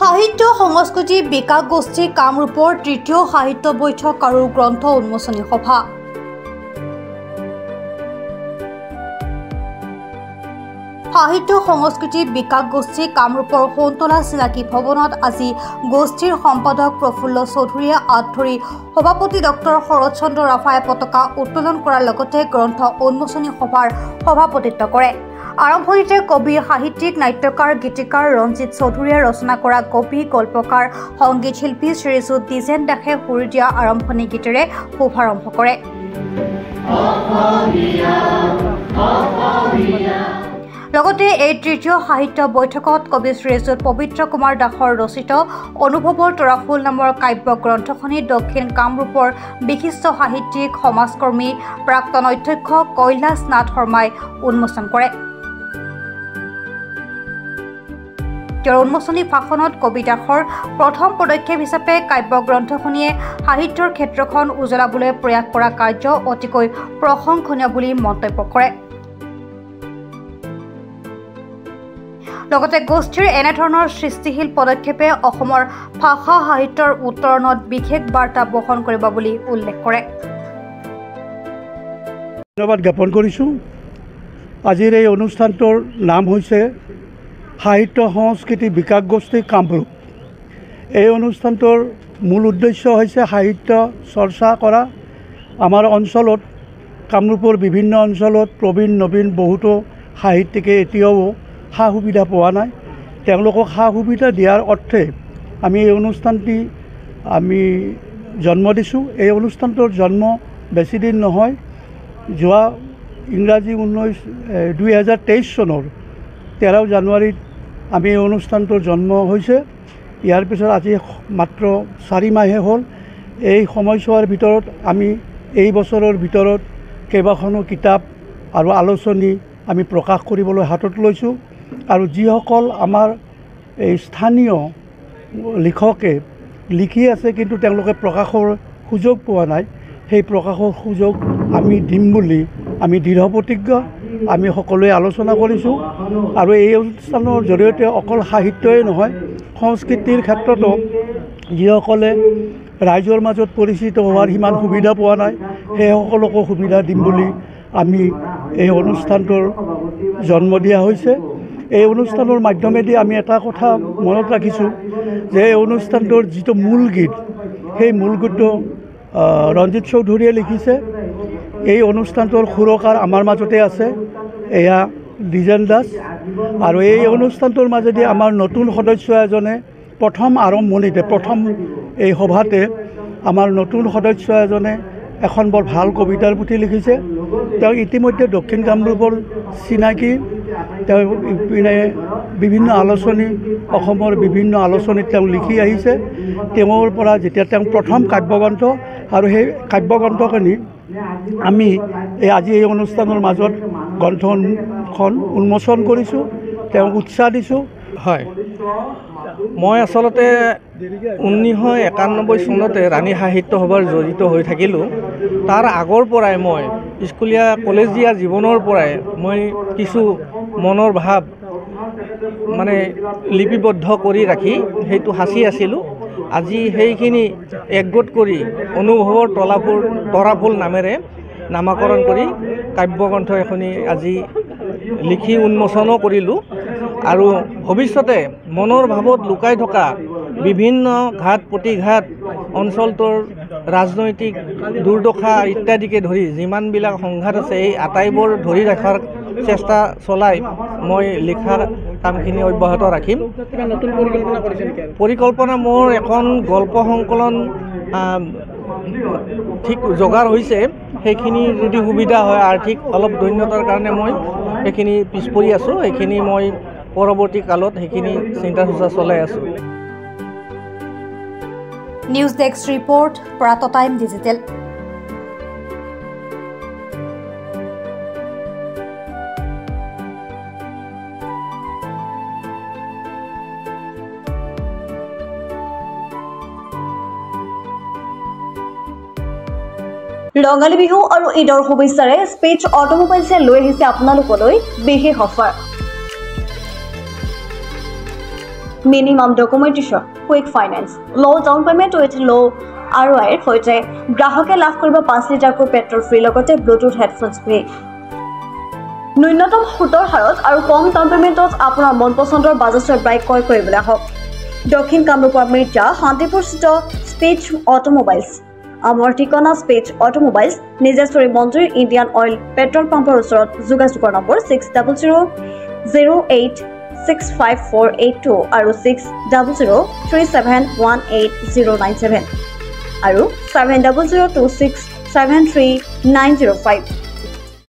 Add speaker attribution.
Speaker 1: সাহিত্য সংস্কৃতি বিকাশ গোষ্ঠী কামৰূপৰ তৃতীয় সাহিত্য বৈঠক আৰু গ্ৰন্থ উন্মোচনী সভা। সাহিত্য সংস্কৃতি বিকাশ গোষ্ঠী কামৰূপৰ সোণতলা চিনাকি ভৱনত আজি গোষ্ঠীৰ সম্পাদক প্ৰফুল্ল চৌধুৰীয়ে আঁত ধৰি সভাপতি ডক্টৰ শৰৎ চন্দ্ৰ ৰাভাই পতাকা উত্তোলন কৰাৰ লগতে গ্ৰন্থ উন্মোচনী সভাৰ সভাপতিত্ব কৰে। আৰম্ভণিতে কবি সাহিত্যিক নাট্যকাৰ গীতিকাৰ ৰঞ্জিত চৌধুৰীয়ে ৰচনা কৰা কবি গল্পকাৰ সংগীত শিল্পী শ্ৰীযুত দ্বিজেন দাসে সুৰ দিয়া আৰম্ভণি গীতেৰে শুভাৰম্ভ কৰে। লগতে এই তৃতীয় সাহিত্য বৈঠকত কবি শ্ৰীযুত পবিত্ৰ কুমাৰ দাসৰ ৰচিত অনুভৱৰ তৰাফুল নামৰ কাব্য গ্ৰন্থখনি দক্ষিণ কামৰূপৰ বিশিষ্ট সাহিত্যিক সমাজকৰ্মী প্ৰাক্তন অধ্যক্ষ কৈলাশ নাথ শৰ্মাই উন্মোচন কৰে। তেওঁৰ উন্মোচনী ভাষণত কবি দাসৰ প্ৰথম পদক্ষেপ হিচাপে কাব্য গ্ৰন্থখনিয়ে সাহিত্যৰ ক্ষেত্ৰখন উজ্বলাবলৈ প্ৰয়াস কৰা কাৰ্য অতিকৈ প্ৰশংসনীয় বুলি মন্তব্য কৰে। লগতে গোষ্ঠীৰ এনেধৰণৰ সৃষ্টিশীল পদক্ষেপে অসমৰ ভাষা সাহিত্যৰ উত্তৰণত বিশেষ বাৰ্তা বহন কৰিব বুলি উল্লেখ কৰে।
Speaker 2: ধন্যবাদ জ্ঞাপন কৰিছোঁ। আজিৰ এই অনুষ্ঠানটোৰ নাম হৈছে সাহিত্য সংস্কৃতি বিকাশ গোষ্ঠী কামৰূপ। এই অনুষ্ঠানটোৰ মূল উদ্দেশ্য হৈছে সাহিত্য চৰ্চা কৰা। আমাৰ অঞ্চলত কামৰূপৰ বিভিন্ন অঞ্চলত প্ৰবীণ নবীন বহুতো সাহিত্যিকে এতিয়াও সা সুবিধা পোৱা নাই। তেওঁলোকক সা সুবিধা দিয়াৰ অৰ্থে আমি এই অনুষ্ঠানটি জন্ম দিছোঁ। এই অনুষ্ঠানটোৰ জন্ম বেছিদিন নহয়, যোৱা ইংৰাজী 2023 চনৰ 13 জানুৱাৰীত আমি এই অনুষ্ঠানটোৰ জন্ম হৈছে। ইয়াৰ পিছত আজি মাত্ৰ 4 মাহে হ'ল। এই সময়ছোৱাৰ ভিতৰত আমি এই বছৰৰ ভিতৰত কেইবাখনো কিতাপ আৰু আলোচনী আমি প্ৰকাশ কৰিবলৈ হাতত লৈছোঁ। আৰু যিসকল আমাৰ এই স্থানীয় লিখকে লিখি আছে কিন্তু তেওঁলোকে প্ৰকাশৰ সুযোগ পোৱা নাই, সেই প্ৰকাশৰ সুযোগ আমি দিম বুলি আমি দৃঢ় প্ৰতিজ্ঞ। আমি সকলোৱে আলোচনা কৰিছোঁ আৰু এই অনুষ্ঠানৰ জৰিয়তে অকল সাহিত্যই নহয়, সংস্কৃতিৰ ক্ষেত্ৰতো যিসকলে ৰাইজৰ মাজত পৰিচিত হোৱাৰ সিমান সুবিধা পোৱা নাই সেই সকলকো সুবিধা দিম বুলি আমি এই অনুষ্ঠানটোৰ জন্ম দিয়া হৈছে। এই অনুষ্ঠানৰ মাধ্যমেদি আমি এটা কথা মনত ৰাখিছোঁ যে এই অনুষ্ঠানটোৰ যিটো মূল গীত, সেই মূল গীতটো ৰঞ্জিত চৌধুৰীয়ে লিখিছে। এই অনুষ্ঠানটোৰ সুৰকাৰ আমাৰ মাজতে আছে, এয়া দ্বিজেন দাস। আৰু এই অনুষ্ঠানটোৰ মাজেদি আমাৰ নতুন সদস্য এজনে প্ৰথম আৰম্ভণিতে প্ৰথম এই সভাতে আমাৰ নতুন সদস্য এজনে এখন বৰ ভাল কবিতাৰ পুথি লিখিছে। তেওঁ ইতিমধ্যে দক্ষিণ কামৰূপৰ চিনাকি। তেওঁ ইপিনে বিভিন্ন আলোচনী, অসমৰ বিভিন্ন আলোচনীত তেওঁ লিখি আহিছে। তেওঁৰ পৰা যেতিয়া তেওঁ প্ৰথম কাব্যগ্ৰন্থ আৰু সেই কাব্যগ্ৰন্থখিনি আমি আজি এই অনুষ্ঠানৰ মাজত গ্ৰন্থখন উন্মোচন কৰিছোঁ, তেওঁক উৎসাহ দিছোঁ।
Speaker 3: হয়, মই আচলতে 1991 চনতে ৰাণী সাহিত্য সভাৰ জড়িত হৈ থাকিলোঁ। তাৰ আগৰ পৰাই মই স্কুলীয়া কলেজীয়া জীৱনৰ পৰাই মই কিছু মনৰ ভাৱ লিপিবদ্ধ কৰি ৰাখি সেইটো সাঁচি আছিলোঁ। আজি সেইখিনি একগোট কৰি অনুভৱৰ তৰাফুল নামেৰে নামাকৰণ কৰি কাব্যগ্ৰন্থ এখনি আজি লিখি উন্মোচনো কৰিলোঁ। আৰু ভৱিষ্যতে মনৰ ভাৱত লুকাই থকা বিভিন্ন ঘাট প্ৰতিঘাত, অঞ্চলটোৰ ৰাজনৈতিক দুৰ্দশা ইত্যাদিকে ধৰি যিমানবিলাক সংঘাত আছে এই আটাইবোৰ ধৰি ৰখাৰ চেষ্টা চলাই মই লিখা কামখিনি অব্যাহত ৰাখিম। পৰিকল্পনা মোৰ এখন গল্প সংকলন ঠিক যোগাৰ হৈছে। সেইখিনি যদি সুবিধা হয়, আৰ্থিক অলপ দৈন্যতাৰ কাৰণে মই সেইখিনি পিছ পৰি আছোঁ। সেইখিনি মই পৰৱৰ্তী কালত সেইখিনি চিন্তা চৰ্চা চলাই আছোঁ।
Speaker 1: নিউজ ডেস্ক ৰিপৰ্ট, প্ৰাত টাইম ডিজিটেল।
Speaker 4: ৰঙালী বিহু আৰু ঈদৰ শুভেচ্ছাৰে স্পীচ অটোমোবাইলছে লৈ আহিছে আপোনালোকলৈ বিশেষ offer. Minimum documentation, quick finance, low' down payment with low' ROIৰ সৈতে গ্ৰাহকে লাভ কৰিব 5 লিটাৰকৈ পেট্ৰল ফ্ৰী লগতে ব্লুটুথ হেডফোনছ ফ্ৰী। ন্যূনতম সুতৰ হাৰত আৰু কম ডাউন পে'মেণ্টত আপোনাৰ মন পচন্দৰ বাজাজৰ বাইক ক্ৰয় কৰিবলৈ আহক দক্ষিণ কামৰূপৰ মিৰ্জা শান্তিপুৰস্থিত স্পেচ অটোমোবাইলছ। আমাৰ ঠিকনা স্পেচ অটোমোবাইলছ, নিজেশ্বৰী মন্দিৰ, ইণ্ডিয়ান অইল পেট্ৰল পাম্পৰ ওচৰত। যোগাযোগৰ নম্বৰ 6000086548 আৰু 6003718097 আৰু 7002673905।